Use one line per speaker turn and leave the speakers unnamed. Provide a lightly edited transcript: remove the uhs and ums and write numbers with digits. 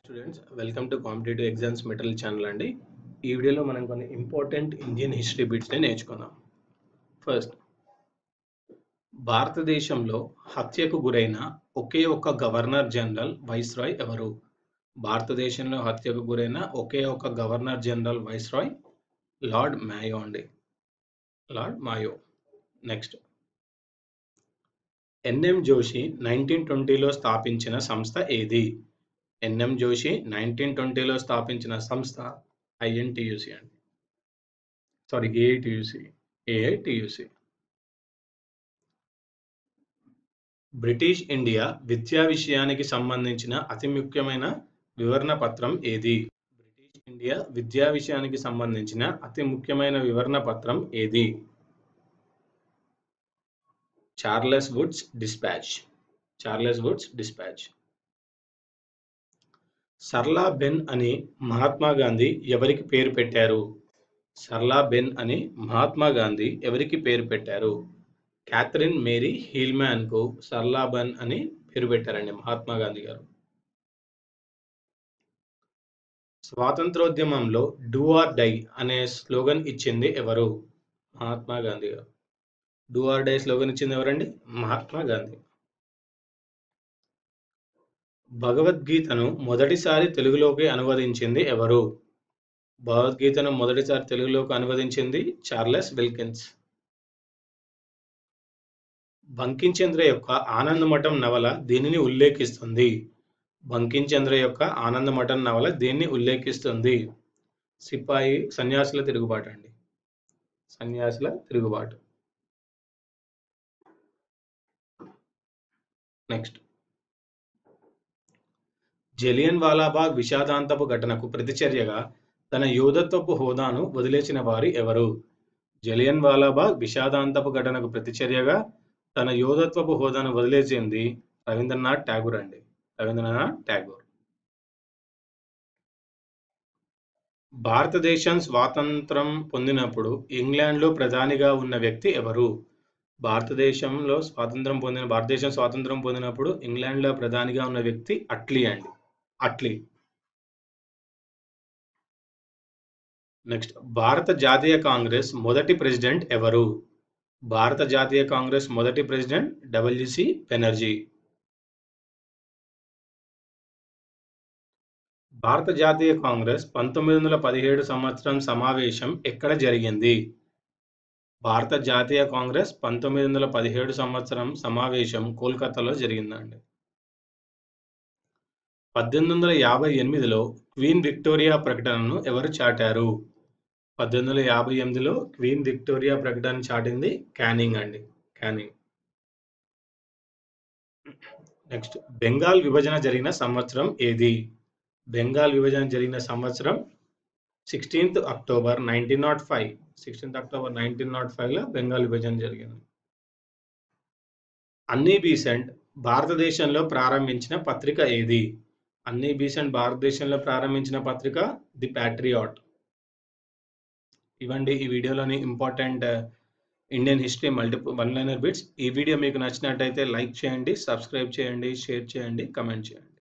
Students welcome to competitive exams material channel అండి. ఈ వీడియోలో మనం కొన్ని ఇంపార్టెంట్ ఇండియన్ హిస్టరీ బిట్స్ని నేర్చుకుందాం. ఫస్ట్, భారతదేశంలో హత్యకు గురైన ఒకే ఒక్క గవర్నర్ జనరల్ వైస్రాయ్ ఎవరు? భారతదేశంలో హత్యకు గురైన ఒకే ఒక్క గవర్నర్ జనరల్ వైస్రాయ్ లార్డ్ మాయో అండి. లార్డ్ మాయో. నెక్స్ట్, ఎన్ఎం జోషి 1920లో స్థాపించిన సంస్థ ఏది? ఎన్ఎం జోషి 1920లో స్థాపించిన సంస్థ ఐఎన్టీయూసీ అండి. Sorry, AITUC. బ్రిటిష్ ఇండియా విద్యా విషయానికి సంబంధించిన అతి ముఖ్యమైన వివరణ పత్రం ఏది? బ్రిటిష్ ఇండియా విద్యా విషయానికి సంబంధించిన అతి ముఖ్యమైన వివరణ పత్రం ఏది? Charles Wood's despatch. Sarla Behn అని మహాత్మా గాంధీ ఎవరికి పేరు పెట్టారు? సర్లా బెన్ అని మహాత్మా గాంధీ ఎవరికి పేరు పెట్టారు? క్యాథరిన్ మేరీ హీల్మ్యాన్ కు సర్లా బెన్ అని పేరు పెట్టారండి మహాత్మా గాంధీ గారు. స్వాతంత్రోద్యమంలో డూ ఆర్ డై అనే స్లోగన్ ఇచ్చింది ఎవరు? మహాత్మా గాంధీ గారు. డూ ఆర్ డై స్లోగన్ ఇచ్చింది ఎవరండి? మహాత్మా గాంధీ. భగవద్గీతను మొదటిసారి తెలుగులోకి అనువదించింది ఎవరు? భగవద్గీతను మొదటిసారి తెలుగులోకి అనువదించింది చార్లెస్ విల్కిన్స్. బంకించంద్ర యొక్క ఆనందమఠం నవల దీనిని ఉల్లేఖిస్తుంది? బంకించంద్ర యొక్క ఆనందమఠం నవల దీన్ని ఉల్లేఖిస్తుంది? సిపాయి సన్యాసుల తిరుగుబాటు అండి. సన్యాసుల తిరుగుబాటు. నెక్స్ట్, జలియన్ వాలాబాగ్ విషాదాంతపు ఘటనకు ప్రతిచర్యగా తన యోధత్వపు హోదాను వదిలేసిన వారు ఎవరు? జలియన్ వాలాబాగ్ విషాదాంతపు ఘటనకు ప్రతిచర్యగా తన యోధత్వపు హోదాను వదిలేసింది రవీంద్రనాథ్ ఠాగూర్ అండి. రవీంద్రనాథ్ ఠాగూర్. భారతదేశం స్వాతంత్రం పొందినప్పుడు ఇంగ్లాండ్లో ప్రధానిగా ఉన్న వ్యక్తి ఎవరు? భారతదేశం స్వాతంత్రం పొందినప్పుడు ఇంగ్లాండ్లో ప్రధానిగా ఉన్న వ్యక్తి అట్లీ అండి. అట్లీ. నెక్స్ట్, భారత జాతీయ కాంగ్రెస్ మొదటి ప్రెసిడెంట్ ఎవరు? భారత జాతీయ కాంగ్రెస్ మొదటి ప్రెసిడెంట్ డబ్ల్యూసి బెనర్జీ. భారత జాతీయ కాంగ్రెస్ 1917 సంవత్సరం సమావేశం ఎక్కడ జరిగింది? భారత జాతీయ కాంగ్రెస్ 1917 సంవత్సరం సమావేశం కోల్కతాలో జరిగిందండి. 1858లో క్వీన్ విక్టోరియా ప్రకటనను ఎవరు చాటారు? 1858లో క్వీన్ విక్టోరియా ప్రకటన చాటింది క్యానింగ్ అండి. క్యానింగ్. నెక్స్ట్, బెంగాల్ విభజన జరిగిన సంవత్సరం ఏది? బెంగాల్ విభజన జరిగిన సంవత్సరం 16th October 1905. 16th October 1905లో Bengal విభజన జరిగింది. అన్నీ బీసెంట్ భారతదేశంలో ప్రారంభించిన పత్రిక ఏది? అన్నీ బీసెంట్ భారతదేశంలో ప్రారంభించిన పత్రిక ది ప్యాట్రియాట్. ఇవ్వండి ఈ వీడియోలోని important Indian history one liner bits. ఈ వీడియో మీకు నచ్చినట్టయితే లైక్ చేయండి, సబ్స్క్రైబ్ చేయండి, షేర్ చేయండి, కమెంట్ చేయండి.